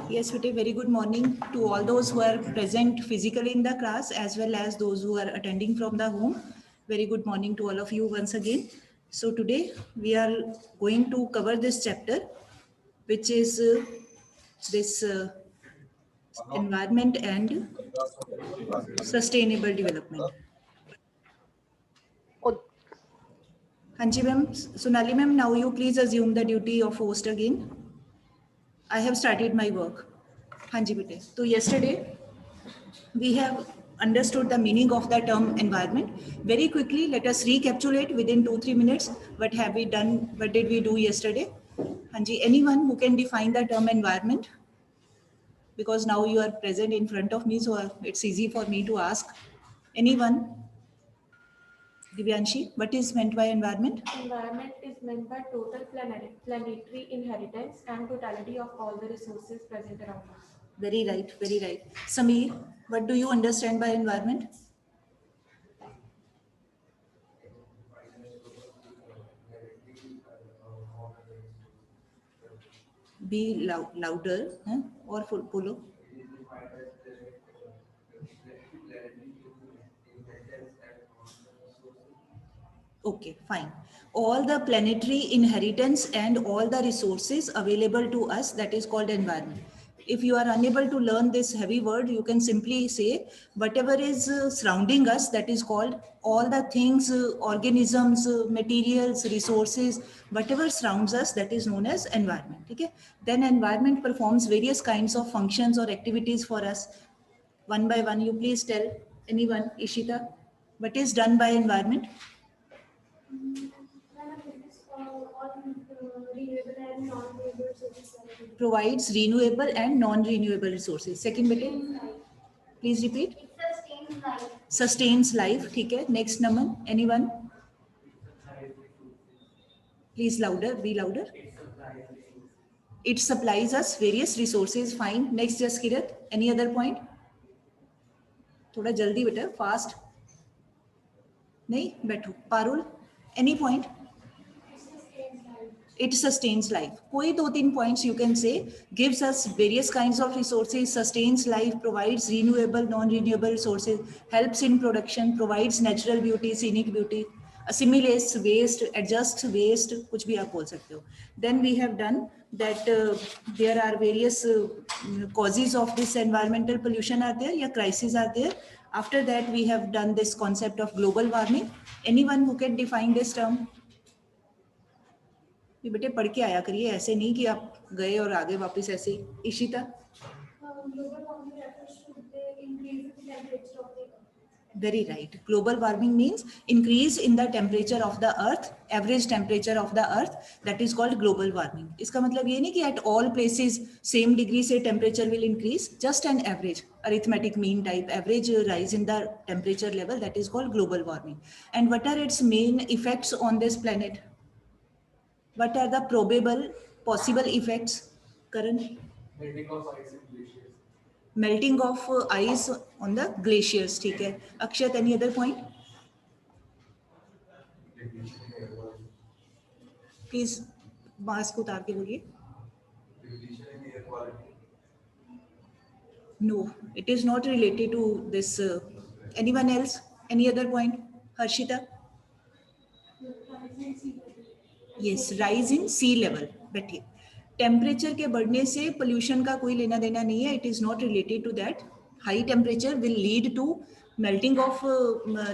Yes, Vijay, very good morning to all those who are present physically in the class as well as those who are attending from the home. Very good morning to all of you once again. So today we are going to cover this chapter, which is this environment and sustainable development. Hanji ma'am, Sonali ma'am, now you please assume the duty of host again. I have started my work. Hanji bete. So yesterday we have understood the meaning of the term environment. Very quickly, let us recapitulate within 2-3 minutes. What have we done? What did we do yesterday? Hanji, anyone who can define the term environment? Because now you are present in front of me, so it's easy for me to ask. Anyone? Divyanshi, what is meant by environment? Environment is meant by total planetary inheritance and totality of all the resources present around us. Very right, very right. Sameer, what do you understand by environment? Be louder, huh? Or full polo. Okay, fine. All the planetary inheritance and all the resources available to us, that is called environment. If you are unable to learn this heavy word, you can simply say whatever is surrounding us, that is called all the things, organisms, materials, resources, whatever surrounds us, that is known as environment. Okay? Then environment performs various kinds of functions or activities for us. One by one, you please tell anyone, Ishita, what is done by environment? Provides renewable and non-renewable resources. Second bete, please repeat. Sustains life. ठीक है. Next Naman, anyone? Please louder. Be louder. It supplies us various resources. Fine. Next, Jaskirat. Any other point? थोड़ा जल्दी बेटा. Fast. नहीं बैठो. Parul. Any point? It sustains life. कोई 2-3 points you can say. Gives us various kinds of resources, sustains life, provides renewable, non-renewable resources, helps in production, provides natural beauty, scenic beauty, assimilates waste, adjusts waste, कुछ भी आप बोल सकते हो. Then we have done that there are various causes of this environmental pollution are there, या crises are there. After that we have done this concept of global warming. Anyone who can define this term? ये बेटे पढ़ के आया करिए, ऐसे नहीं कि आप गए और आगे वापस ऐसे ही. Ishita, very right. Global warming means increase in the temperature of the earth, average temperature of the earth, that is called global warming. इसका मतलब ये नहीं कि at all places same degree से temperature will increase, just an average, arithmetic mean type average rise in the temperature level, that is called global warming. And what are its main effects on this planet? What are the probable possible effects, Karan? Melting of ice in glaciers. Melting of ice on the glaciers, ठीक है. Akshat, any other point? Depletion in air quality. Please mask उतार के बोलिए. Depletion in air quality. No, it is not related to this. Anyone else? Any other point? Harshita? Yes, rise in sea level. बैठिए. Temperature के बढ़ने से pollution का कोई लेना देना नहीं है. It is not related to that. High temperature will lead to melting of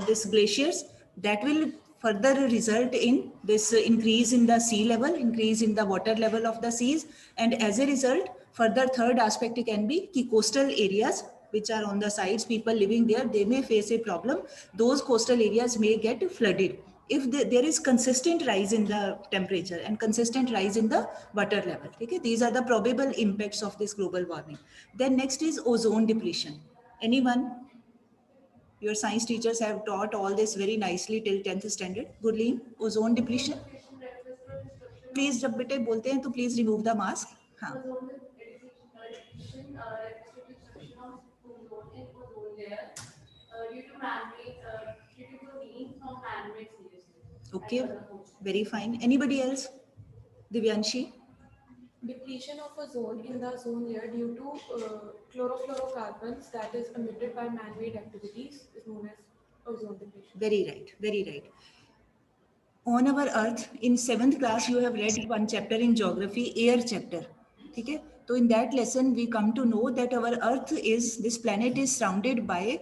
this glaciers, that will further result in this increase in the sea level, increase in the water level of the seas, and as a result further third aspect can be ki coastal areas which are on the sides, people living there, they may face a problem. Those coastal areas may get flooded if there is consistent rise in the temperature and consistent rise in the water level. Okay, these are the probable impacts of this global warming. Then next is ozone depletion. Anyone? Your science teachers have taught all this very nicely till 10th standard. Gurleen, ozone depletion. Please, जब बेटे बोलते हैं तो please remove the mask. हाँ. Okay, very fine. Anybody else? Divyanshi? Depletion of ozone in the ozone layer due to chlorofluorocarbons that is emitted by man-made activities is known as ozone depletion. Very right, very right. On our earth, in 7th class you have read one chapter in geography, air chapter. ठीक है, तो in that lesson we come to know that our earth is, this planet is surrounded by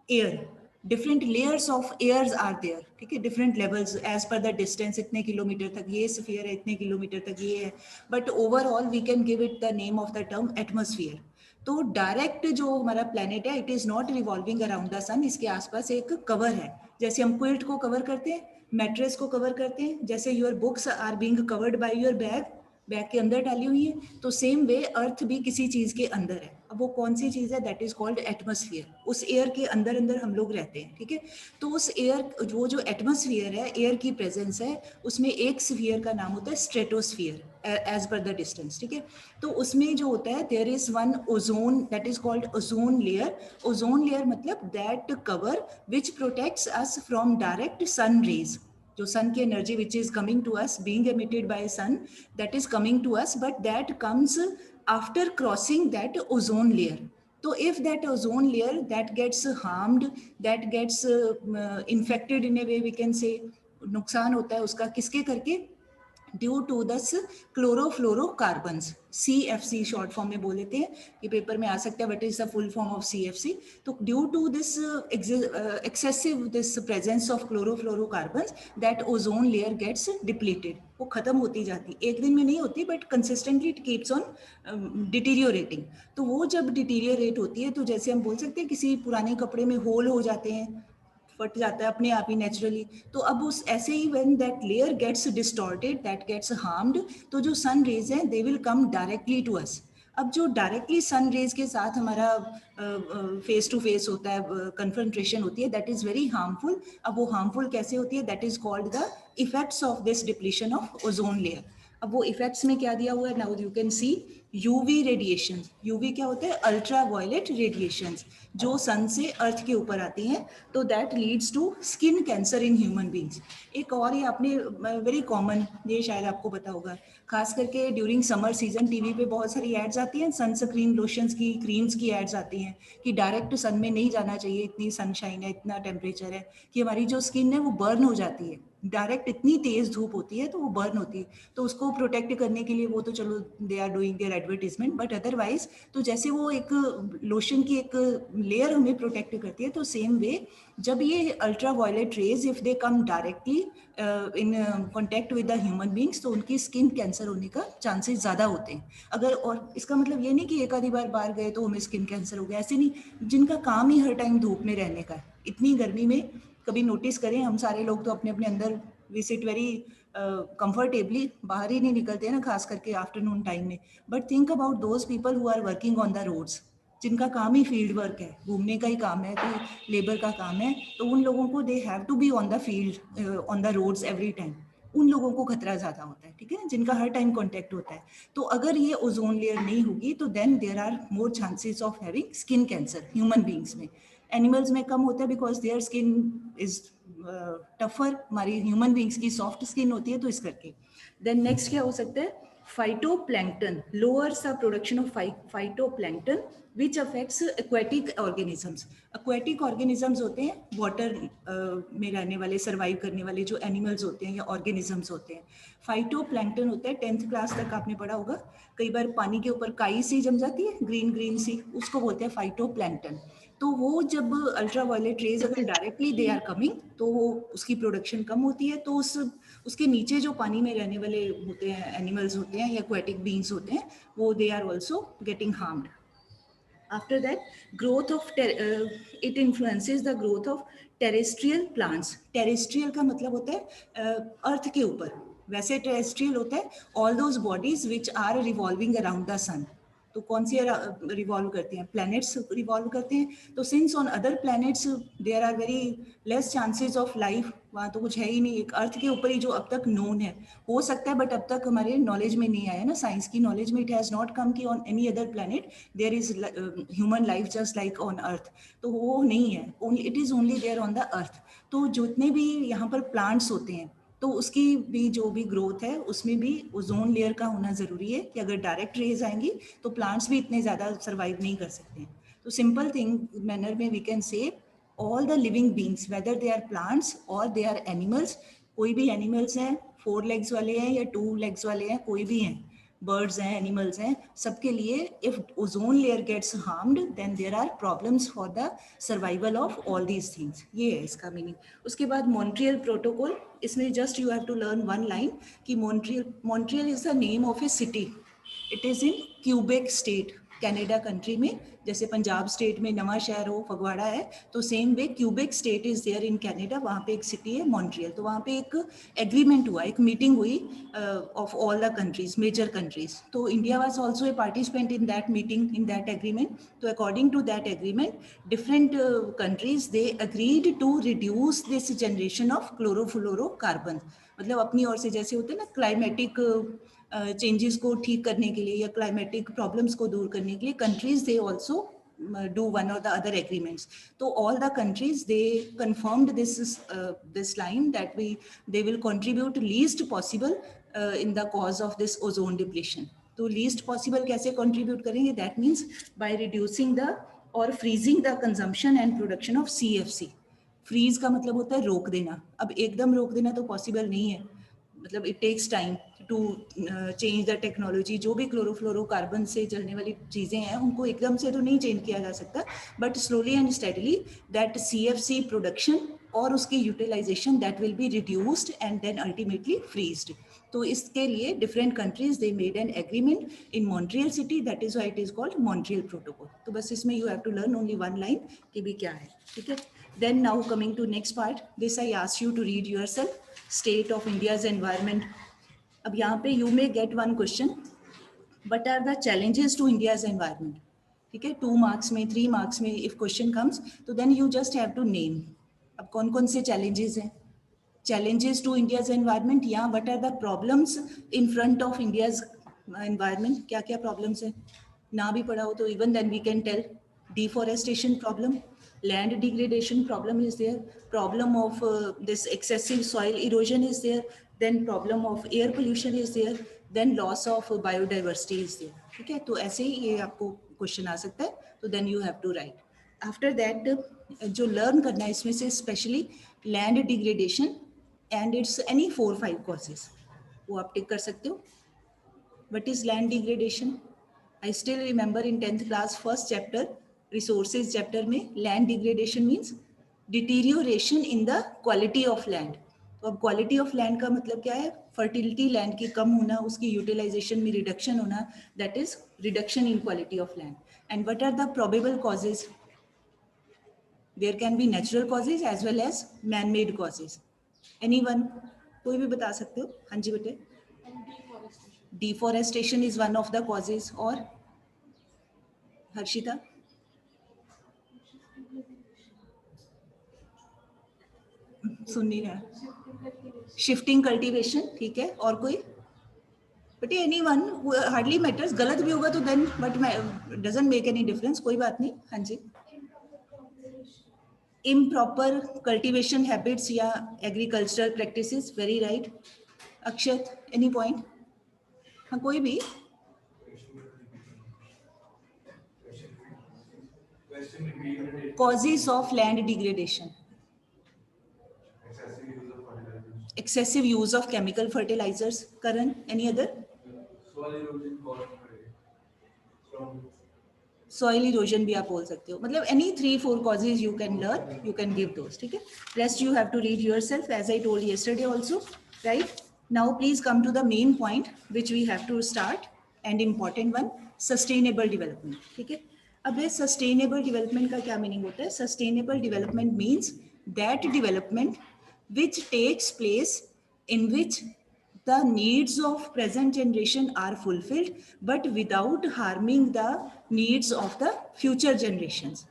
air. Different layers of airs are there, ठीक है, different levels as per the distance. इतने kilometre तक ये sphere है, इतने kilometre तक ये है, but overall we can give it the name of the term atmosphere. तो डायरेक्ट जो हमारा प्लेनेट है, it is not revolving around the sun, इसके आसपास एक कवर है, जैसे हम क्विल्ट को कवर करते हैं, मैट्रेस को कवर करते हैं, जैसे your books are being covered by your bag, bag के अंदर डाली हुई है, तो सेम वे अर्थ भी किसी चीज के अंदर है. अब वो कौन सी चीज है, दैट इज कॉल्ड एटमॉस्फेयर. उस एयर के अंदर अंदर हम लोग रहते हैं, ठीक है. तो उस एयर, वो जो एटमॉस्फेयर है, एयर की प्रेजेंस है, उसमें एक स्फीयर का नाम होता है stratosphere as per the distance, ठीक है. तो उसमें जो होता है, there is one ozone, that is called ozone layer. Ozone layer मतलब that cover which protects us from direct sun rays. जो सन की energy which is coming to us, being emitted by sun, that is coming to us, but that comes after crossing that ozone layer. तो if that ozone layer that gets harmed, that gets infected in a way, we can say, नुकसान होता है उसका किसके करके, due to दस chlorofluorocarbons, CFC short form में बोल देते हैं, ये पेपर में आ सकता है, but is the full form of CFC. तो due to this excessive this presence of chlorofluorocarbons, that ozone layer gets depleted. वो खत्म होती जाती, एक दिन में नहीं होती, but consistently it keeps on deteriorating. तो वो जब डिटीरियोरेट होती है, तो जैसे हम बोल सकते हैं किसी पुराने कपड़े में होल हो जाते हैं, फट जाता है अपने आप ही नेचुरली. तो अब उस ऐसे ही when that layer gets distorted, that gets harmed, तो जो सन रेज हैं they will come directly to us. अब जो डायरेक्टली सन रेज के साथ हमारा फेस टू फेस होता है, कन्फ्रंट्रेशन होती है, दैट इज वेरी हार्मफुल. अब वो हार्मफुल कैसे होती है, that is called the effects of this depletion of ozone layer. अब वो इफेक्ट्स में क्या दिया हुआ है, now you can see UV radiation. UV क्या होता है, अल्ट्रा वायलेट रेडिएशंस, जो सन से अर्थ के ऊपर आती हैं, तो that leads to skin cancer in human beings. एक और ये आपने वेरी कॉमन, ये शायद आपको पता होगा, खास करके ड्यूरिंग समर सीजन टीवी पे बहुत सारी एड्स आती हैं, सनस्क्रीन लोशंस की, क्रीम्स की एड्स आती हैं कि डायरेक्ट सन में नहीं जाना चाहिए, इतनी सनशाइन है, इतना टेम्परेचर है कि हमारी जो स्किन है वो बर्न हो जाती है. डायरेक्ट इतनी तेज धूप होती है तो वो बर्न होती है. तो उसको प्रोटेक्ट करने के लिए वो तो चलो they are doing their advertisement, but otherwise तो जैसे वो एक लोशन की एक लेयर हमें प्रोटेक्ट करती है, तो सेम वे जब ये ultra violet rays if they come directly in contact with the human beings, तो उनकी स्किन कैंसर होने का चांसेस ज़्यादा होते हैं. अगर, और इसका मतलब ये नहीं कि एक आधी बार बाहर गए तो हमें स्किन कैंसर हो गया, ऐसे नहीं. जिनका काम ही हर टाइम धूप में रहने का, इतनी गर्मी में, कभी नोटिस करें, हम सारे लोग तो अपने अपने अंदर वी सिट वेरी कंफर्टेबली, बाहर ही नहीं निकलते हैं ना, खास करके आफ्टरनून टाइम में. But think about those people who are working on the roads, जिनका काम ही फील्ड वर्क है, घूमने का ही काम है, तो लेबर का काम है, तो उन लोगों को they have to be on the field, on the roads every time. उन लोगों को खतरा ज़्यादा होता है, ठीक है, जिनका हर टाइम कॉन्टैक्ट होता है. तो अगर ये ओजोन लेयर नहीं होगी, तो then there are more chances of having skin cancer human beings में. एनिमल्स में कम होता है because their skin is tougher, हमारी ह्यूमन बींग्स की सॉफ्ट स्किन होती है, तो इस करके. देन नेक्स्ट क्या हो सकता है, phytoplankton, lowers the production of phytoplankton which affects aquatic organisms. Aquatic organisms होते हैं वाटर में रहने वाले, सर्वाइव करने वाले जो एनिमल्स होते हैं या ऑर्गेनिजम्स होते हैं. फाइटोप्लैंक्टन होता है, 10th क्लास तक आपने पढ़ा होगा, कई बार पानी के ऊपर काई सी जम जाती है, ग्रीन ग्रीन सी, उसको बोलते हैं फाइटोप्लैंक्टन. तो वो जब अल्ट्रा वायलेट रेज अगर डायरेक्टली दे आर कमिंग, तो वो उसकी प्रोडक्शन कम होती है, तो उसके नीचे जो पानी में रहने वाले होते हैं, एनिमल्स होते हैं या एक्वेटिक बींग्स होते हैं, वो they are also getting harmed. After that, growth of it influences the growth of terrestrial plants. Terrestrial का मतलब होता है अर्थ के ऊपर. वैसे terrestrial होता है all those bodies which are revolving around the sun. तो कौन सी रिवॉल्व करते हैं, प्लैनेट्स रिवॉल्व करते हैं. तो since on other planets there are very less chances of life, वहाँ तो कुछ है ही नहीं, एक अर्थ के ऊपर ही जो अब तक नोन है, हो सकता है बट अब तक हमारे नॉलेज में नहीं आया ना, साइंस की नॉलेज में, इट हैज़ नॉट कम कि on any other planet there is human life just like on earth. तो वो नहीं है, it is only there on the earth. तो जितने भी यहाँ पर प्लांट्स होते हैं, तो उसकी भी जो भी ग्रोथ है उसमें भी ओजोन लेयर का होना ज़रूरी है कि अगर डायरेक्ट रेज आएंगी तो प्लांट्स भी इतने ज़्यादा सर्वाइव नहीं कर सकते हैं. तो सिंपल थिंग मैनर में we can say all the living beings whether they are plants or they are animals, कोई भी एनिमल्स हैं 4 legs वाले हैं या 2 legs वाले हैं, कोई भी हैं, birds हैं, animals हैं, सबके लिए if ozone layer gets harmed then there are problems for the survival of all these things. ये है इसका मीनिंग. उसके बाद मॉन्ट्रियल प्रोटोकॉल, इसमें just you have to learn one line कि Montreal is the name of a city. It is in Quebec state, Canada country में. जैसे Punjab state में नवा शहर हो, फगवाड़ा है, तो same way Quebec state is there in Canada. वहाँ पे एक सिटी है मॉन्ट्रियल. तो वहाँ पे एक एग्रीमेंट हुआ, एक मीटिंग हुई of all the countries, major countries. तो India was also a participant in that meeting, in that agreement. तो according to that agreement different countries they agreed to reduce this generation of chlorofluorocarbon. मतलब अपनी ओर से, जैसे होते हैं ना climatic changes को ठीक करने के लिए या क्लाइमेटिक प्रॉब्लम्स को दूर करने के लिए countries they also do one or the other agreements. So all the countries they confirmed this line that they will contribute least possible in the cause of this ozone depletion. तो least possible कैसे contribute करेंगे? That means by reducing the or freezing the consumption and production of CFC. Freeze का मतलब होता है रोक देना. अब एकदम रोक देना तो पॉसिबल नहीं है, मतलब it takes time to change the technology. जो भी क्लोरोफ्लोरोकार्बन से चलने वाली चीज़ें हैं उनको एकदम से तो नहीं चेंज किया जा सकता, but slowly and steadily that CFC production और उसकी utilization that will be reduced and then ultimately freezed. तो इसके लिए different countries they made an agreement in Montreal city, that is why it is called Montreal protocol. तो बस इसमें you have to learn only one line कि भी क्या है, ठीक है. Then now coming to next part, this I ask you to read yourself, state of India's environment. अब यहाँ पे you may get one question, what are the challenges to India's environment? ठीक है, 2 marks में 3 marks में if question comes, तो then you just have to name. अब कौन कौन से challenges हैं? Challenges to India's environment या what are the problems in front of India's environment? क्या क्या problems हैं? ना भी पढ़ा हो तो even then we can tell. Deforestation problem, land degradation problem is there, problem of this excessive soil erosion is there, then problem of air pollution is there, then loss of biodiversity is there. ठीक है, तो ऐसे ही ये आपको question आ सकता है. तो then you have to write. After that जो लर्न करना है इसमें से specially land degradation and it's any 4-5 causes, वो आप टिक कर सकते हो. What is land degradation? I still remember in 10th class first chapter resources chapter में land degradation means deterioration in the quality of land. तो अब क्वालिटी ऑफ लैंड का मतलब क्या है? फर्टिलिटी लैंड की कम होना, उसकी यूटिलाइजेशन में रिडक्शन होना, that is reduction in quality of land. And what are the probable causes? There can be natural causes as well as man made causes. Anyone, कोई भी बता सकते हो. हाँ जी बेटे. Deforestation is one of the causes. और हर्षिता? सुन नहीं रहा. शिफ्टिंग कल्टीवेशन, ठीक है. और कोई बेटे? Anyone, hardly matters. गलत भी होगा तो then but doesn't make any difference, कोई बात नहीं. हाँ जी. इम्प्रॉपर कल्टीवेशन हैबिट्स या agricultural practices, very right. Akshat, any point? हाँ, कोई भी. Causes of land degradation. Excessive use of chemical fertilizers. Karan, any other? Soil erosion caused from Soil erosion भी आप बोल सकते हो. मतलब any 3-4 causes you can learn, you can give those. ठीक है. Rest you have to read yourself as I told yesterday also. Right? Now please come to the main point which we have to start and important one, sustainable development. ठीक है. अब ये sustainable development का क्या meaning होता है? Sustainable development means that development which takes place in which the needs of present generation are fulfilled but without harming the needs of the future generations.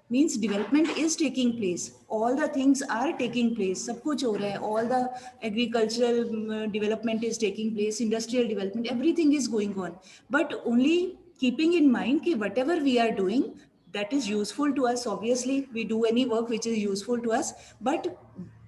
Means development is taking place, all the things are taking place, सब कुछ हो रहा है, all the agricultural development is taking place, industrial development, everything is going on, but only keeping in mind कि whatever we are doing that is useful to us. Obviously we do any work which is useful to us, but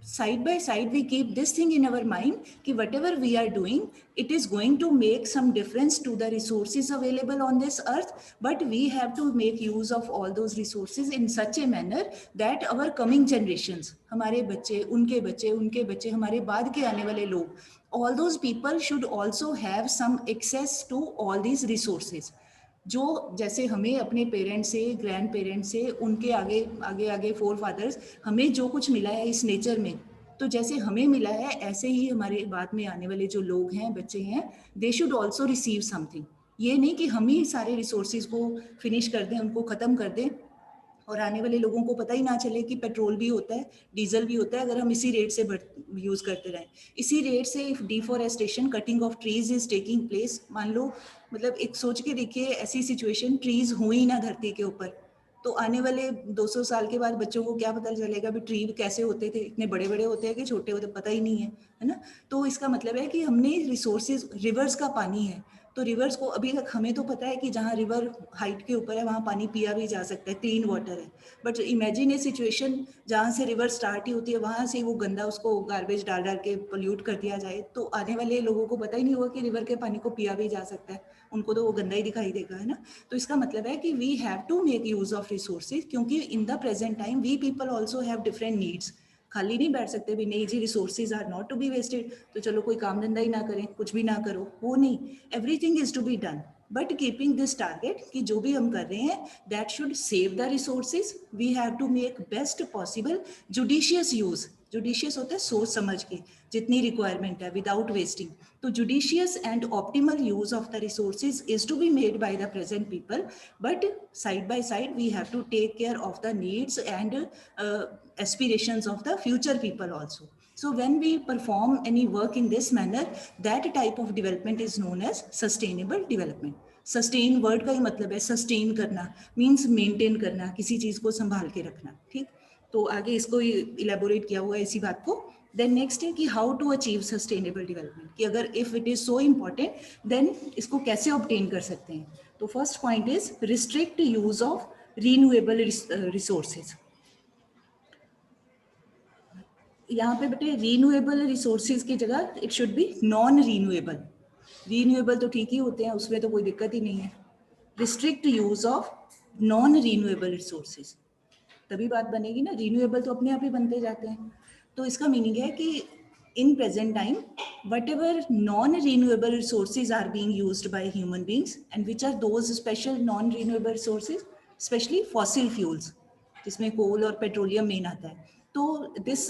side by side we keep this thing in our mind कि whatever we are doing, it is going to make some difference to the resources available on this earth, but we have to make use of all those resources in such a manner that our coming generations, हमारे बच्चे, उनके बच्चे, हमारे बाद के आने वाले लोग, all those people should also have some access to all these resources. जो जैसे हमें अपने पेरेंट्स से, ग्रैंड पेरेंट्स से, उनके आगे आगे आगे फोर फादर्स, हमें जो कुछ मिला है इस नेचर में, तो जैसे हमें मिला है ऐसे ही हमारे बाद में आने वाले जो लोग हैं, बच्चे हैं, they should also receive something. ये नहीं कि हम ही सारे रिसोर्सेज को फिनिश कर दें, उनको ख़त्म कर दें और आने वाले लोगों को पता ही ना चले कि पेट्रोल भी होता है, डीजल भी होता है, अगर हम इसी रेट से यूज़ करते रहें. इसी रेट से if deforestation, cutting of trees is taking place, मान लो, मतलब एक सोच के देखिए ऐसी सिचुएशन, ट्रीज हुई ना धरती के ऊपर, तो आने वाले 200 साल के बाद बच्चों को क्या पता चलेगा भी ट्री कैसे होते थे, इतने बड़े बड़े होते हैं कि छोटे होते, पता ही नहीं है ना. तो इसका मतलब है कि हमने रिसोर्सेज, रिवर्स का पानी है, तो रिवर्स को अभी तक हमें तो पता है कि जहाँ रिवर हाइट के ऊपर है वहाँ पानी पिया भी जा सकता है, क्लीन वाटर है, बट इमेजिन ए सिचुएशन जहाँ से रिवर स्टार्ट ही होती है वहाँ से वो गंदा, उसको गार्बेज डाल डाल के पोल्यूट कर दिया जाए, तो आने वाले लोगों को पता ही नहीं होगा कि रिवर के पानी को पिया भी जा सकता है, उनको तो वो गंदा ही दिखाई देगा, है ना. तो इसका मतलब है कि we have to make use of resources, क्योंकि in the present time we people also have different needs. खाली नहीं बैठ सकते भी, नहीं जी resources are not to be wasted, तो चलो कोई काम धंधा ही ना करें, कुछ भी ना करो, वो नहीं, everything is to be done, but keeping this target कि जो भी हम कर रहे हैं that should save the resources. We have to make best possible judicious use. Judicious होता है सोच समझ के, जितनी रिक्वायरमेंट है, विदाउट वेस्टिंग. तो judicious and optimal use of the resources is to be made by the present people, but side by side we have to take care of the needs and aspirations of the future people also. So when we perform any work in this manner, that type of development is known as sustainable development. Sustain word का ही मतलब है sustain करना, means maintain करना, किसी चीज को संभाल के रखना. ठीक, तो आगे इसको इलेबोरेट किया हुआ है इसी बात को. देन नेक्स्ट है कि how to achieve sustainable development, कि अगर if it is so important then इसको कैसे ऑब्टेन कर सकते हैं. तो first point is restrict use of renewable resources. यहाँ पे बेटे रीन्यूएबल रिसोर्सेज की जगह it should be non renewable. Renewable तो ठीक ही होते हैं, उसमें तो कोई दिक्कत ही नहीं है. Restrict use of non renewable resources, तभी बात बनेगी ना. रीन्यूएबल तो अपने आप ही बनते जाते हैं. तो इसका मीनिंग है कि in present time whatever non renewable resources are being used by human beings, and which are those special non renewable resources, specially fossil fuels, जिसमें कोल और पेट्रोलियम मेन आता है. तो this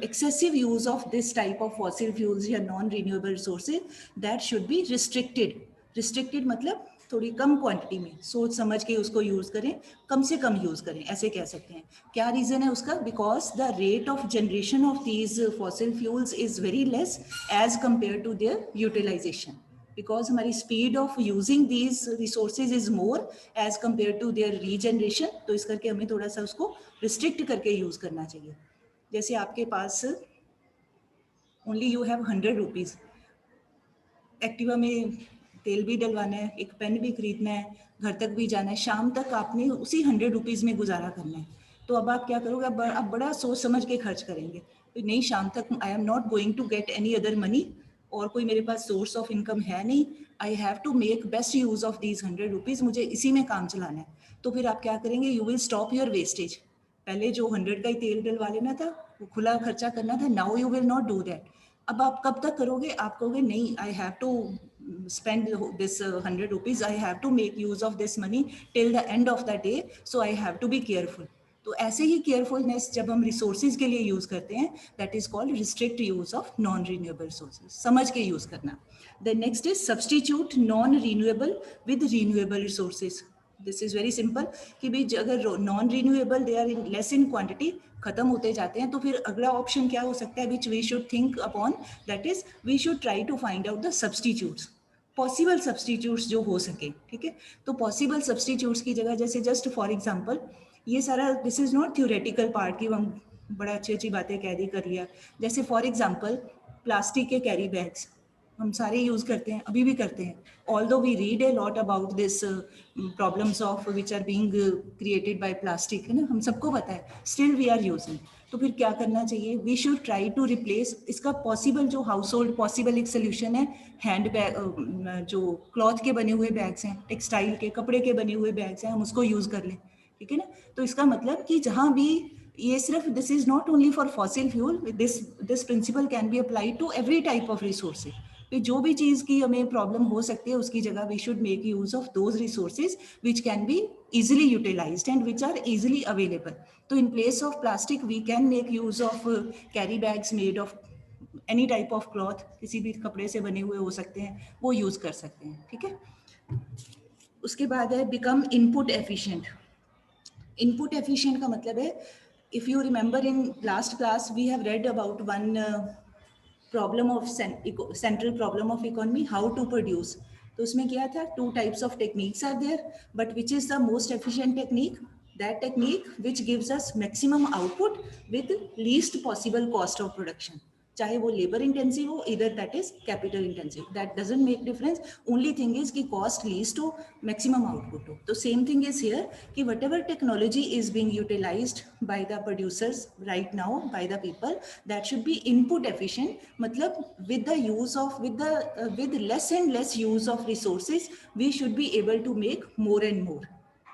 excessive use of this type of fossil fuels या non renewable resources that should be restricted. restricted मतलब थोड़ी कम quantity में, सोच समझ के उसको यूज करें, कम से कम यूज करें, ऐसे कह सकते हैं. क्या रीजन है उसका? Because the rate of generation of these fossil fuels is very less as compare to their utilization. Because हमारी speed of using these resources is more as compare to their regeneration. तो इस करके हमें थोड़ा सा उसको रिस्ट्रिक्ट करके use करना चाहिए. जैसे आपके पास only you have 100 rupees, Activa में तेल भी डलवाना है, एक पेन भी खरीदना है, घर तक भी जाना है, शाम तक आपने उसी 100 रुपीज में गुजारा करना है. तो अब आप क्या करोगे? अब बड़ा सोच समझ के खर्च करेंगे. तो नहीं, शाम तक I am not going to get any other money, और कोई मेरे पास सोर्स ऑफ इनकम है नहीं, I have to make best use of these 100 rupees, मुझे इसी में काम चलाना है. तो फिर आप क्या करेंगे? You will stop your wastage. पहले जो 100 का ही तेल डलवा लेना था, वो खुला खर्चा करना था, now you will not do that. अब आप कब तक करोगे? आप कहोगे नहीं, I have to spend this 100 rupees, I have to make use of this money till the end of the day, so I have to be careful. तो ऐसे ही केयरफुलनेस जब हम रिसोर्सेज के लिए यूज करते हैं, that is called restrict use of non renewable resources, समझ के यूज करना. Then next is substitute non renewable with renewable resources. This is very simple कि भाई अगर non renewable they are in less in quantity, खत्म होते जाते हैं, तो फिर अगला ऑप्शन क्या हो सकता है which we should think upon, that is we should try to find out the substitutes, possible substitutes जो हो सके. ठीक है, तो पॉसिबल सब्सटीट्यूट्स की जगह जैसे जस्ट फॉर एग्जांपल, ये सारा this is not theoretical part की हम बड़ा अच्छी अच्छी बातें कैरी कर लिया. जैसे फॉर एग्जांपल प्लास्टिक के कैरी बैग्स, हम सारे यूज करते हैं, अभी भी करते हैं. Although we read a lot about this problems of which are being created by plastic, है ना, हम सबको पता है, still we are using. तो फिर क्या करना चाहिए? We should try to replace. इसका possible जो household possible एक solution है, हैंड बैग, जो क्लॉथ के बने हुए बैग्स हैं, टेक्सटाइल के कपड़े के बने हुए बैग्स हैं, हम उसको यूज कर लें. ठीक है ना. तो इसका मतलब कि जहां भी ये सिर्फ this is not only for fossil fuel, this principle can be applied to every type of resources. तो जो भी चीज की हमें प्रॉब्लम हो सकती है उसकी जगह we should make use of those resources which can be easily utilized and which are easily available. तो in place of plastic we can make use of carry bags made of any type of cloth, किसी भी कपड़े से बने हुए हो सकते हैं, वो यूज कर सकते हैं. ठीक है. उसके बाद है become input efficient. Input efficient का मतलब है, if you remember in last class we have read about one problem of central problem of economy, how to produce. तो उसमें क्या था, two types of techniques are there, but which is the most efficient technique? That technique which gives us maximum output with least possible cost of production. चाहे वो labour intensive हो, इधर that is capital intensive, that doesn't make difference. Only thing is कि cost least हो, maximum output हो. तो same thing is here कि whatever technology is being utilized by the producers right now, by the people, that should be input efficient. मतलब with the use of with less and less use of resources we should be able to make more and more.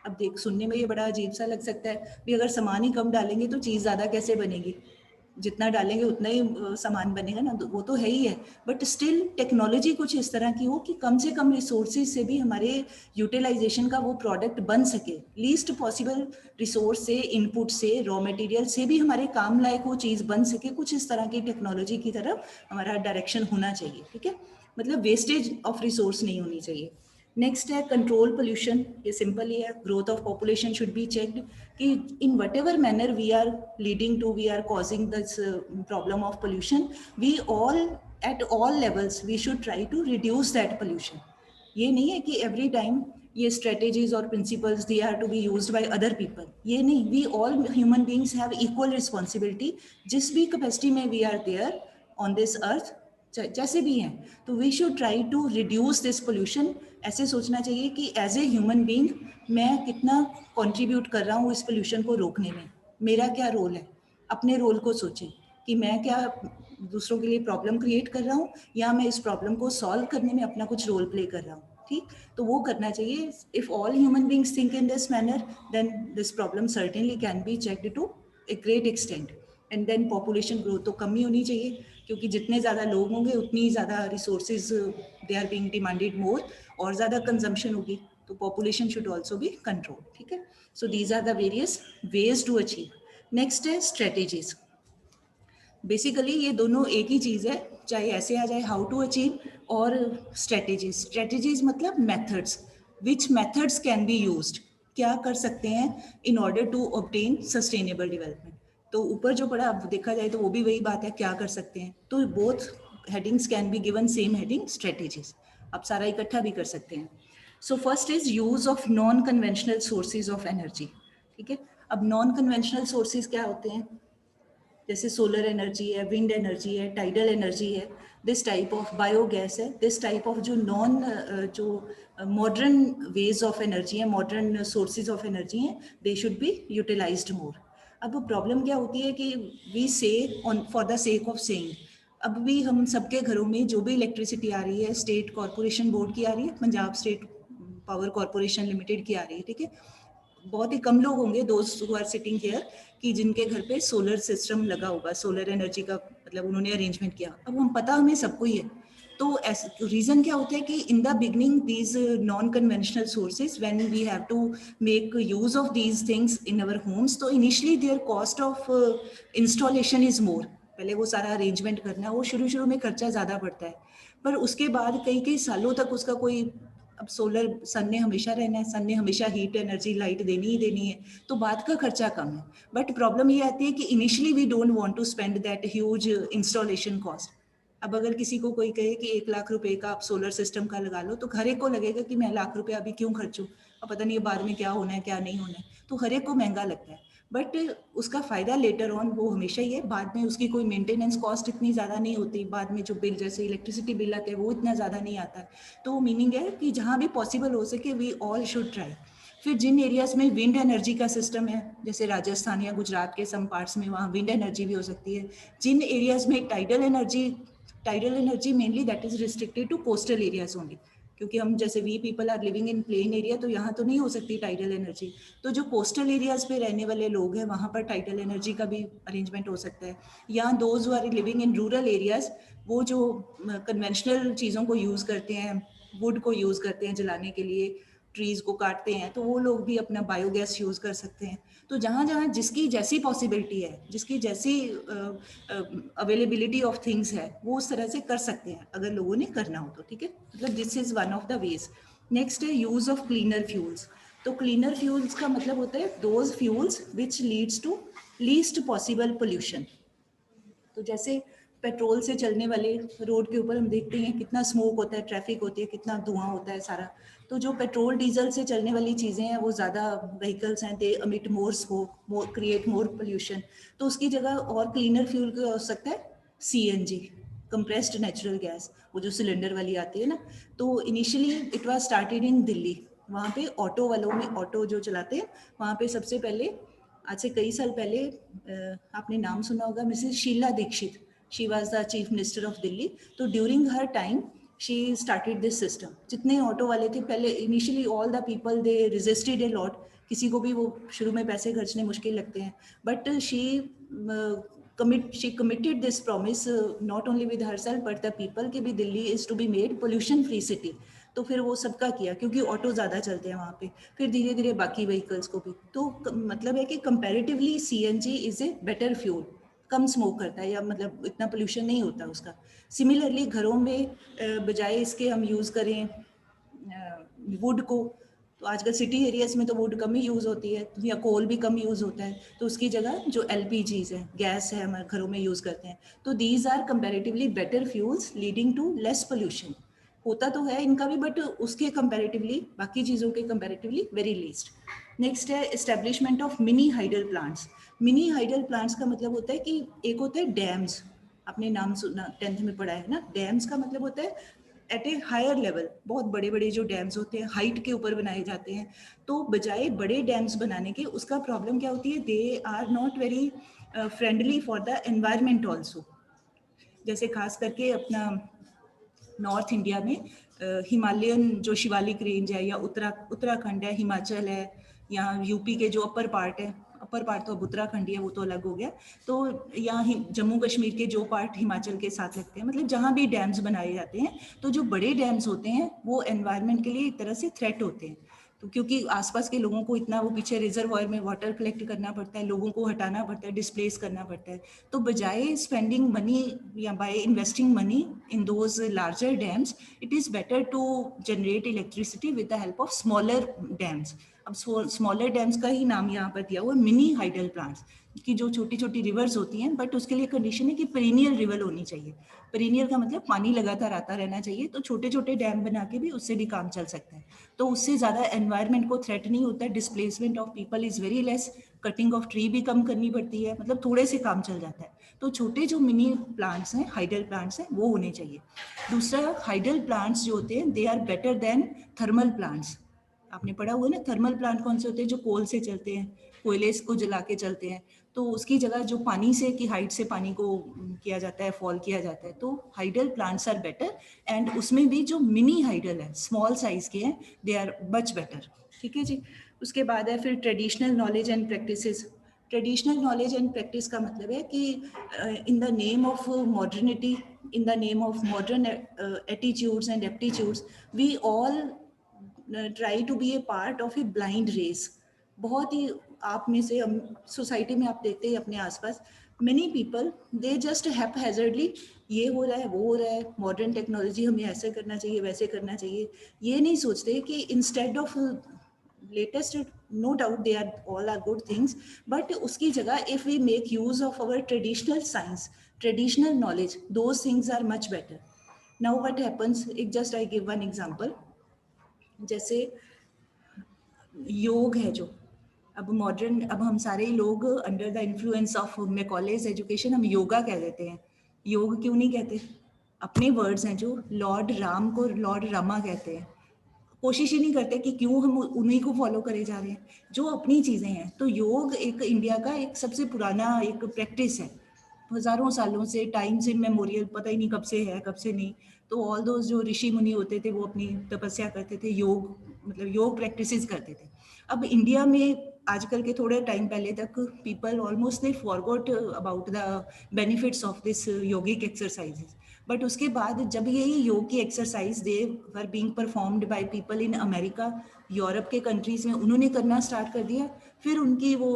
अब देख, सुनने में ये बड़ा अजीब सा लग सकता है भी, अगर सामान ही कम डालेंगे तो चीज़ ज़्यादा कैसे बनेगी? जितना डालेंगे उतना ही सामान बनेगा ना, वो तो है ही है. बट स्टिल टेक्नोलॉजी कुछ इस तरह की हो कि कम से कम रिसोर्सेज से भी हमारे यूटिलाइजेशन का वो प्रोडक्ट बन सके. लीस्ट पॉसिबल रिसोर्स से, इनपुट से, रॉ मटेरियल से भी हमारे काम लायक वो चीज़ बन सके. कुछ इस तरह की टेक्नोलॉजी की तरफ हमारा डायरेक्शन होना चाहिए. ठीक है. मतलब वेस्टेज ऑफ रिसोर्स नहीं होनी चाहिए. नेक्स्ट है कंट्रोल पोल्यूशन. ये सिंपल ही है, growth of population should be checked कि in whatever manner we are leading to, we are causing this problem of pollution, we all at all levels we should try to reduce that pollution. ये नहीं है कि every time ये strategies और principles they are to be used by other people. ये नहीं, we all human beings have equal responsibility. जिस भी कैपेसिटी में we are there on this earth, जैसे भी हैं, तो we should try to reduce this pollution. ऐसे सोचना चाहिए कि एज ए ह्यूमन बीइंग मैं कितना कंट्रीब्यूट कर रहा हूँ इस पोल्यूशन को रोकने में, मेरा क्या रोल है. अपने रोल को सोचें कि मैं क्या दूसरों के लिए प्रॉब्लम क्रिएट कर रहा हूँ या मैं इस प्रॉब्लम को सॉल्व करने में अपना कुछ रोल प्ले कर रहा हूँ. ठीक, तो वो करना चाहिए. If all human beings think in this manner, then this problem certainly can be checked to a great extent. And then population growth तो कम ही होनी चाहिए, क्योंकि जितने ज़्यादा लोग होंगे उतनी ज़्यादा resources they are being demanded more, और ज़्यादा कंजम्पशन होगी, तो population should also be control. ठीक है. So these are the various ways to achieve. Next है स्ट्रेटेजीज. बेसिकली ये दोनों एक ही चीज़ है, चाहे ऐसे आ जाए हाउ टू अचीव और स्ट्रेटेजीज. स्ट्रेटेजीज मतलब methods, which methods can be used, क्या कर सकते हैं in order to obtain sustainable development. तो ऊपर जो पड़ा अब देखा जाए तो वो भी वही बात है, क्या कर सकते हैं. तो both headings can be given same heading, strategies. आप सारा इकट्ठा भी कर सकते हैं. So first is use of non conventional sources of energy. ठीक है. अब नॉन कन्वेंशनल सोर्सेज क्या होते हैं? जैसे सोलर एनर्जी है, विंड एनर्जी है, टाइडल एनर्जी है, दिस टाइप ऑफ बायोगैस है, दिस टाइप ऑफ जो जो मॉडर्न वेज ऑफ एनर्जी है, मॉडर्न सोर्सेज ऑफ एनर्जी हैं, दे शुड बी यूटिलाइज्ड मोर. अब प्रॉब्लम क्या होती है कि वी से on for the sake of saying. अब भी हम सबके घरों में जो भी इलेक्ट्रिसिटी आ रही है, स्टेट कॉरपोरेशन बोर्ड की आ रही है, Punjab state power corporation limited की आ रही है. ठीक है. बहुत ही कम लोग होंगे दोस्त हु आर सिटिंग हियर कि जिनके घर पे सोलर सिस्टम लगा होगा, सोलर एनर्जी का मतलब उन्होंने अरेंजमेंट किया. अब हम पता हमें सबको ही है. तो रीजन क्या होता है कि in the beginning these non conventional sources, when we have to make use of these things in our homes, तो initially their cost of installation is more. पहले वो सारा अरेंजमेंट करना, वो शुरू में खर्चा ज़्यादा पड़ता है, पर उसके बाद कई सालों तक उसका कोई, अब सोलर सन ने हमेशा रहना है, सन ने हमेशा हीट एनर्जी लाइट देनी ही देनी है, तो बाद का खर्चा कम है. बट प्रॉब्लम ये आती है कि initially we don't want to spend that huge installation cost. अब अगर किसी को कोई कहे कि 1 लाख रुपए का आप सोलर सिस्टम का लगा लो, तो हर एक को लगेगा कि मैं लाख रुपए अभी क्यों खर्चूं, अब पता नहीं बाद में क्या होना है क्या नहीं होना है, तो हर एक को महंगा लगता है। बट उसका फायदा लेटर ऑन वो हमेशा ही है, बाद में उसकी कोई मेंटेनेंस कॉस्ट इतनी ज़्यादा नहीं होती, बाद में जो बिल जैसे इलेक्ट्रिसिटी बिल आते हैं वो इतना ज़्यादा नहीं आता है। तो मीनिंग है कि जहाँ भी पॉसिबल हो सके वी ऑल शुड ट्राई। फिर जिन एरियाज में विंड एनर्जी का सिस्टम है, जैसे राजस्थान या गुजरात के सम पार्ट्स में, वहाँ विंड एनर्जी भी हो सकती है। जिन एरियाज में tidal energy mainly that is restricted to coastal areas only, क्योंकि हम जैसे we people are living in plain area, तो यहाँ तो नहीं हो सकती टाइडल एनर्जी। तो जो कोस्टल एरियाज पे रहने वाले लोग हैं वहाँ पर टाइडल एनर्जी का भी अरेंजमेंट हो सकता है। या those who are living in rural areas, वो जो कन्वेंशनल चीज़ों को यूज़ करते हैं, वुड को यूज़ करते हैं जलाने के लिए, ट्रीज को काटते हैं, तो वो लोग भी अपना बायोगैस यूज़ कर सकते हैं। तो जहाँ जहाँ जिसकी जैसी पॉसिबिलिटी है, जिसकी जैसी अवेलेबिलिटी ऑफ थिंग्स है, वो उस तरह से कर सकते हैं अगर लोगों ने करना हो तो। ठीक है, मतलब this is one of the ways. Next है यूज ऑफ क्लीनर फ्यूल्स। तो क्लीनर फ्यूल्स का मतलब होता है those fuels which leads to least possible pollution. तो जैसे पेट्रोल से चलने वाले रोड के ऊपर हम देखते हैं कितना स्मोक होता है, ट्रैफिक होती है, कितना धुआं होता है सारा। तो जो पेट्रोल डीजल से चलने वाली चीज़ें हैं, वो ज़्यादा व्हीकल्स हैं, दे अमिट मोर स्मोक, क्रिएट मोर पोल्यूशन। तो उसकी जगह और क्लीनर फ्यूल का हो सकता है सीएनजी, कंप्रेस्ड नेचुरल गैस, वो जो सिलेंडर वाली आती है ना। तो initially it was started in Delhi. वहाँ पे ऑटो वालों में, ऑटो जो चलाते हैं वहाँ पे सबसे पहले, आज से कई साल पहले, आपने नाम सुना होगा Mrs Sheila Dikshit, she was the chief minister of Delhi. तो during her time she started this system. जितने ऑटो वाले थे पहले, initially all the people they resisted a lot, किसी को भी वो शुरू में पैसे खर्चने मुश्किल लगते हैं, but she committed this promise not only with herself but the people कि भी Delhi is to be made pollution free city। तो फिर वो सबका किया, क्योंकि ऑटो ज़्यादा चलते हैं वहाँ पे, फिर धीरे धीरे बाकी व्हीकल्स को भी। तो मतलब है कि comparatively CNG is a better fuel, come smoke करता है, या मतलब इतना पोल्यूशन नहीं होता उसका। सिमिलरली घरों में बजाय इसके हम यूज़ करें वुड को, तो आजकल सिटी एरियाज में तो वुड कम ही यूज़ होती है, या कोल भी कम यूज़ होता है, तो उसकी जगह जो एलपीजीज है, गैस है, हमारे घरों में यूज़ करते हैं। तो these are comparatively better fuels leading to less pollution. होता तो है इनका भी, बट उसके कंपैरेटिवली, बाकी चीज़ों के कंपैरेटिवली वेरी लीस्ट। नेक्स्ट है establishment of mini hydel plants. Mini hydel plants का मतलब होता है कि एक होता है डैम्स, आपने नाम सुना, 10th में पढ़ा है ना। डैम्स का मतलब होता है एट ए हायर लेवल, बहुत बड़े बड़े जो डैम्स होते हैं हाइट के ऊपर बनाए जाते हैं। तो बजाय बड़े डैम्स बनाने के, उसका प्रॉब्लम क्या होती है, they are not very friendly for the environment also. जैसे खास करके अपना नॉर्थ इंडिया में हिमालयन जो शिवालिक रेंज है, या उत्तराखंड है, हिमाचल है, या यूपी के जो अपर पार्ट है, अपर पार्ट तो अब उत्तराखंड ही है, वो तो अलग हो गया। तो यहाँ जम्मू कश्मीर के जो पार्ट हिमाचल के साथ लगते हैं, मतलब जहाँ भी डैम्स बनाए जाते हैं, तो जो बड़े डैम्स होते हैं वो एनवायरनमेंट के लिए एक तरह से थ्रेट होते हैं। तो क्योंकि आसपास के लोगों को इतना, वो पीछे रिजर्वायर में वाटर कलेक्ट करना पड़ता है, लोगों को हटाना पड़ता है, डिस्प्लेस करना पड़ता है। तो बजाय स्पेंडिंग मनी या by investing money in those larger dams, it is better to generate electricity with the help of smaller dams. अब स्मॉलर डैम्स का ही नाम यहाँ पर दिया हुआ मिनी हाइडल प्लांट्स, की जो छोटी छोटी रिवर्स होती हैं, बट उसके लिए कंडीशन है कि पेरिनियल रिवर होनी चाहिए। पेरिनियल का मतलब पानी लगातार आता रहना चाहिए। तो छोटे छोटे डैम बना के भी उससे भी काम चल सकता है। तो उससे ज़्यादा एनवायरनमेंट को थ्रेट नहीं होता है, displacement of people is very less, cutting of tree भी कम करनी पड़ती है, मतलब थोड़े से काम चल जाता है। तो छोटे जो मिनी प्लांट्स हैं, हाइडल प्लांट्स हैं, वो होने चाहिए। दूसरा, हाइडल प्लांट्स जो होते हैं they are better than thermal plants. आपने पढ़ा हुआ ना, थर्मल प्लांट कौन से होते हैं, जो कोल से चलते हैं, कोयले को जला के चलते हैं। तो उसकी जगह जो पानी से की हाइट से पानी को किया जाता है, फॉल किया जाता है। तो hydel plants are better, and उसमें भी जो मिनी हाइडल है, स्मॉल साइज के हैं, दे आर मच बेटर। ठीक है जी। उसके बाद है फिर traditional knowledge and practices. Traditional knowledge and practice का मतलब है कि in the name of modernity, in the name of modern attitudes and aptitudes, we all try to be a part of a blind race. बहुत ही आप में से, हम सोसाइटी में आप देखते हैं अपने आसपास, मेनी पीपल दे जस्ट हैपहैजर्डली, ये हो रहा है, वो हो रहा है, मॉडर्न टेक्नोलॉजी, हमें ऐसे करना चाहिए, वैसे करना चाहिए। ये नहीं सोचते कि instead of latest, no doubt they are all are good things, but उसकी जगह if we make use of our traditional science, traditional knowledge, those things are much better. Now what happens, just I give one example. जैसे योग है जो, अब modern, अब हम सारे लोग under the influence of Macaulay's education हम योगा कह देते हैं. योग क्यों नहीं कहते? अपने वर्ड्स हैं जो, लॉर्ड राम को लॉर्ड रामा कहते हैं. कोशिश ही नहीं करते कि क्यों हम उन्हीं को फॉलो करे जा रहे हैं, जो अपनी चीज़ें हैं. तो योग एक इंडिया का एक सबसे पुराना एक प्रैक्टिस है, हजारों सालों से, टाइम्स इमेमोरियल, पता ही नहीं कब से है कब से नहीं. तो ऑल दोज जो ऋषि मुनि होते थे वो अपनी तपस्या करते थे, योग मतलब योग प्रैक्टिसेस करते थे. अब इंडिया में आजकल के थोड़े टाइम पहले तक people almost they forgot about the benefits of this yogic exercises. But उसके बाद जब यही योग की exercise they were being performed by people in America, Europe के कंट्रीज में उन्होंने करना स्टार्ट कर दिया. फिर उनकी वो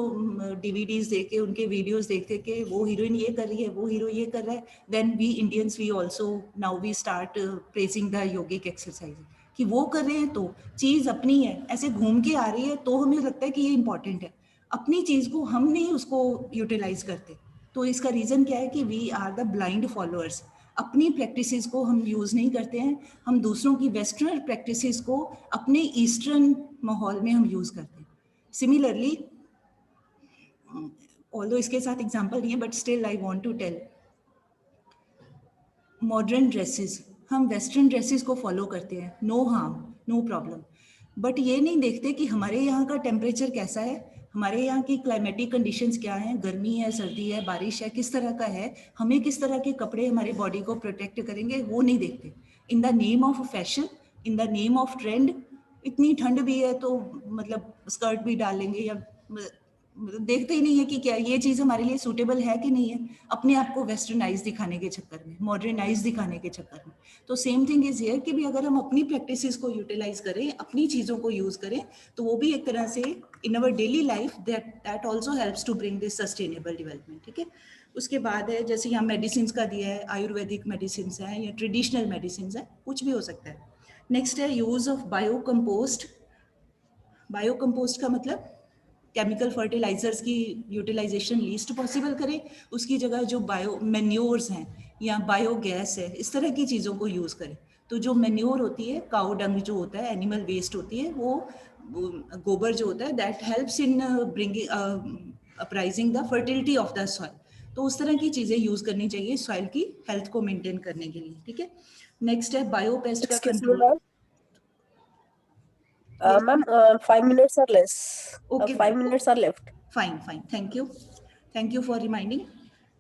डीवीडीज देख के, उनके वीडियोस देखते के, वो हीरोइन ये कर रही है, वो हीरो ये कर रहा है, then we Indians we also now we start praising the yogic exercise कि वो कर रहे हैं तो चीज़ अपनी है, ऐसे घूम के आ रही है तो हमें लगता है कि ये इंपॉर्टेंट है. अपनी चीज़ को हम नहीं उसको यूटिलाइज करते. तो इसका रीज़न क्या है कि we are the blind followers. अपनी प्रैक्टिसेस को हम यूज़ नहीं करते हैं, हम दूसरों की वेस्टर्न प्रैक्टिसेस को अपने ईस्टर्न माहौल में हम यूज़ करते हैं. सिमिलरली, ऑल्दो इसके साथ एग्जांपल नहीं है but still I want to tell, modern dresses, हम वेस्टर्न ड्रेसेस को फॉलो करते हैं, no harm, no problem. But ये नहीं देखते कि हमारे यहाँ का टेम्परेचर कैसा है, हमारे यहाँ की क्लाइमेटिक कंडीशंस क्या हैं, गर्मी है, सर्दी है, बारिश है, किस तरह का है, हमें किस तरह के कपड़े हमारी बॉडी को प्रोटेक्ट करेंगे, वो नहीं देखते. इन the name of fashion, in the name of trend, इतनी ठंड भी है तो मतलब स्कर्ट भी डाल लेंगे, या देखते ही नहीं है कि क्या ये चीज़ हमारे लिए सूटेबल है कि नहीं है, अपने आप को वेस्टर्नाइज दिखाने के चक्कर में, मॉडर्नाइज दिखाने के चक्कर में. तो सेम थिंग इज हियर कि भी अगर हम अपनी प्रैक्टिसेस को यूटिलाइज करें, अपनी चीज़ों को यूज़ करें, तो वो भी एक तरह से in our daily life that also helps to bring this sustainable development. ठीक है. उसके बाद है जैसे यहाँ मेडिसिन का दिया है, आयुर्वेदिक मेडिसिन है या ट्रेडिशनल मेडिसिन है, कुछ भी हो सकता है. नेक्स्ट है यूज़ ऑफ बायोकम्पोस्ट. बायोकम्पोस्ट का मतलब केमिकल फर्टिलाइजर्स की यूटिलाइजेशन लीस्ट पॉसिबल करें, उसकी जगह जो बायो मैन्योर्स हैं या बायोगैस है, इस तरह की चीज़ों को यूज़ करें. तो जो मैन्योर होती है, काउ डंग जो होता है, एनिमल वेस्ट होती है, वो गोबर जो होता है, that helps in bringing uprising the fertility of the soil. तो उस तरह की चीज़ें यूज़ करनी चाहिए सॉइल की हेल्थ को मेंटेन करने के लिए. ठीक है. नेक्स्ट है बायोपेस्ट का control. Ma'am, 5 minutes or less. Okay, 5 minutes are left. Fine. Thank you for reminding.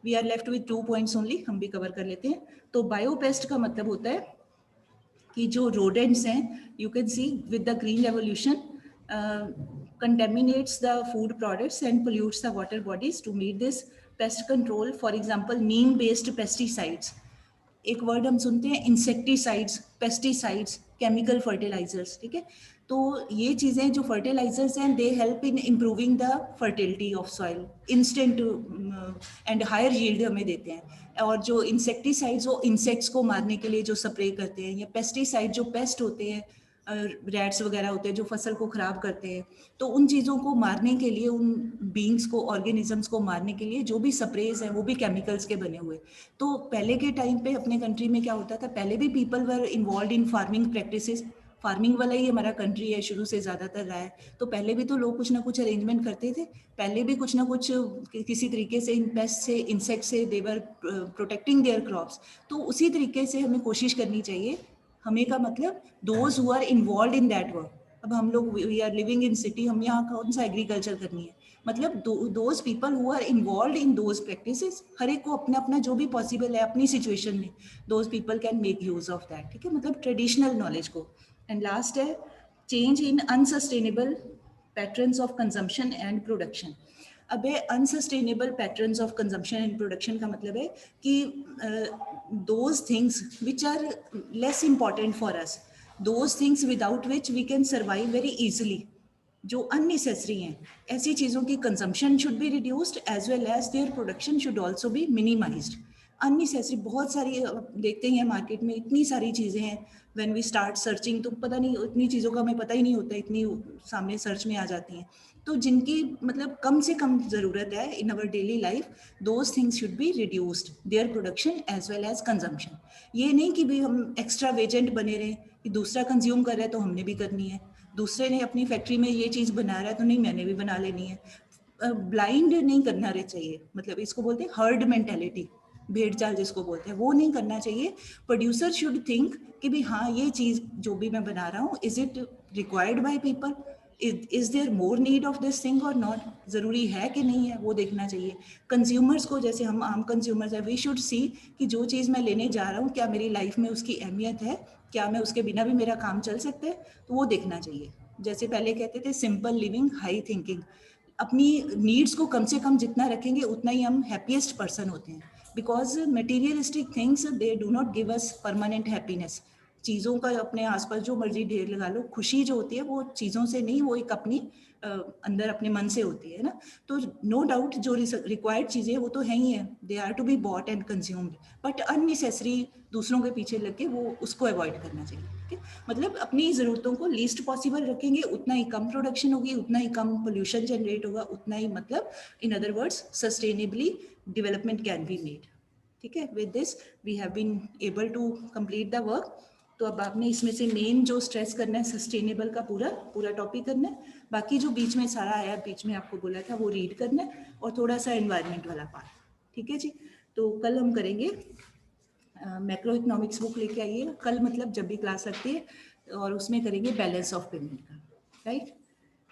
We are left with 2 points only. हम भी कवर कर लेते हैं. तो बायोपेस्ट का मतलब होता है कि जो रोडेंट्स हैं, you can see with the green revolution, contaminates the food products and pollutes the water bodies. To meet this pest control, for example, neem-based pesticides. एक वर्ड हम सुनते हैं इंसेक्टिसाइड्स, पेस्टिसाइड्स, केमिकल फर्टिलाइजर्स. ठीक है. तो ये चीज़ें जो फर्टिलाइजर्स हैं, they help in improving the fertility of soil, instant and higher yield हमें देते हैं. और जो इंसेक्टिसाइड्स, वो इंसेक्ट्स को मारने के लिए जो स्प्रे करते हैं, या पेस्टिसाइड जो पेस्ट होते हैं, रैट्स वगैरह होते हैं जो फसल को ख़राब करते हैं, तो उन चीज़ों को मारने के लिए, उन बींग्स को, ऑर्गेनिजम्स को मारने के लिए जो भी स्प्रेज हैं वो भी केमिकल्स के बने हुए. तो पहले के टाइम पे अपने कंट्री में क्या होता था, पहले भी people were involve in farming practices. Farming वाला ही हमारा कंट्री है, शुरू से ज़्यादातर रहा है. तो पहले भी तो लोग कुछ ना कुछ अरेंजमेंट करते थे, पहले भी कुछ ना कुछ किसी तरीके से इन पेस्ट से, इंसेक्ट से दे वर प्रोटेक्टिंग देयर क्रॉप्स. तो उसी तरीके से हमें कोशिश करनी चाहिए. हमें का मतलब those who are involve in that work. अब हम लोग we are living in city, हम यहाँ कौन सा एग्रीकल्चर करनी है, मतलब those people who are involve in those practices, हर एक को अपना अपना जो भी पॉसिबल है अपनी सिचुएशन में, those people can make use of that. ठीक है. मतलब ट्रेडिशनल नॉलेज को. एंड लास्ट है change in unsustainable patterns of consumption and production. अब है unsustainable patterns of consumption and production का मतलब है कि those things which are less important for us, those things without which we can survive very easily, जो unnecessary हैं, ऐसी चीज़ों की consumption should be reduced as well as their production should also B minimised. Unnecessary बहुत सारी देखते ही हैं market में, इतनी सारी चीज़ें हैं. व्हेन वी स्टार्ट सर्चिंग तो पता नहीं, इतनी चीज़ों का हमें पता ही नहीं होता, इतनी सामने सर्च में आ जाती हैं. तो जिनकी मतलब कम से कम ज़रूरत है in our daily life, those things should be reduced, their production as well as consumption. ये नहीं कि भाई हम एक्स्ट्रा वेजेंट बने रहें कि दूसरा कंज्यूम कर रहा है तो हमने भी करनी है, दूसरे ने अपनी फैक्ट्री में ये चीज़ बना रहा है तो नहीं मैंने भी बना लेनी है. ब्लाइंड नहीं करना चाहिए, मतलब इसको बोलते हैं हर्ड मेंटेलिटी, भेड़ चाल जिसको बोलते हैं, वो नहीं करना चाहिए. प्रोड्यूसर शुड थिंक कि भाई हाँ ये चीज़ जो भी मैं बना रहा हूँ, is it required by people, is there more need of this thing और नॉट, ज़रूरी है कि नहीं है, वो देखना चाहिए. कंज्यूमर्स को, जैसे हम आम कंज्यूमर्स हैं, वी शुड सी कि जो चीज़ मैं लेने जा रहा हूँ क्या मेरी लाइफ में उसकी अहमियत है, क्या मैं उसके बिना भी मेरा काम चल सकता है, तो वो देखना चाहिए. जैसे पहले कहते थे सिंपल लिविंग हाई थिंकिंग, अपनी नीड्स को कम से कम जितना रखेंगे उतना ही हम हैप्पीएस्ट पर्सन होते हैं. Because materialistic things they do not give us permanent happiness. चीज़ों का अपने आसपास जो मर्जी ढेर लगा लो, खुशी जो होती है वो चीज़ों से नहीं, वो एक अपनी अंदर अपने मन से होती है ना. तो नो डाउट जो रिक्वायर्ड चीज़ें वो तो है ही है, they are to be bought and consumed, but unnecessary दूसरों के पीछे लग के वो उसको अवॉइड करना चाहिए. ठीक है, मतलब अपनी ज़रूरतों को लीस्ट पॉसिबल रखेंगे, उतना ही कम प्रोडक्शन होगी, उतना ही कम पोल्यूशन जनरेट होगा, उतना ही मतलब in other words sustainably development can be made. ठीक है, with this we have been able to complete the work. तो अब आपने इसमें से मेन जो स्ट्रेस करना है सस्टेनेबल का पूरा टॉपिक करना है. बाकी जो बीच में सारा आया, बीच में आपको बोला था वो रीड करना है, और थोड़ा सा एनवायरनमेंट वाला पार्ट. ठीक है जी, तो कल हम करेंगे मैक्रो इकोनॉमिक्स बुक लेके आइए कल, मतलब जब भी क्लास रखती है, और उसमें करेंगे बैलेंस ऑफ पेमेंट का. राइट,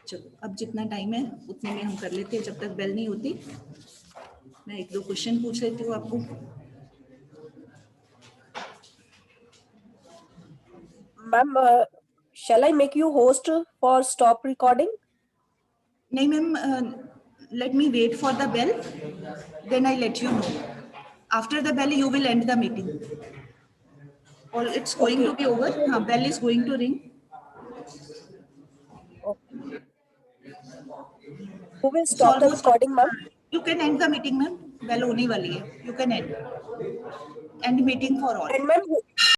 चलो अब जितना टाइम है उतने में हम कर लेते हैं, जब तक बेल नहीं होती. मैं एक दो क्वेश्चन पूछ लेती हूँ आपको. Ma'am, shall I make you host for stop recording? नहीं ma'am, let me wait for the bell, then I let you know. After the bell you will end the meeting, और it's going to be over. हाँ, bell is going to ring. Okay. Who will stop the recording, ma'am? You can end the meeting, ma'am. Bell होने वाली है. You can end meeting for all. And ma'am,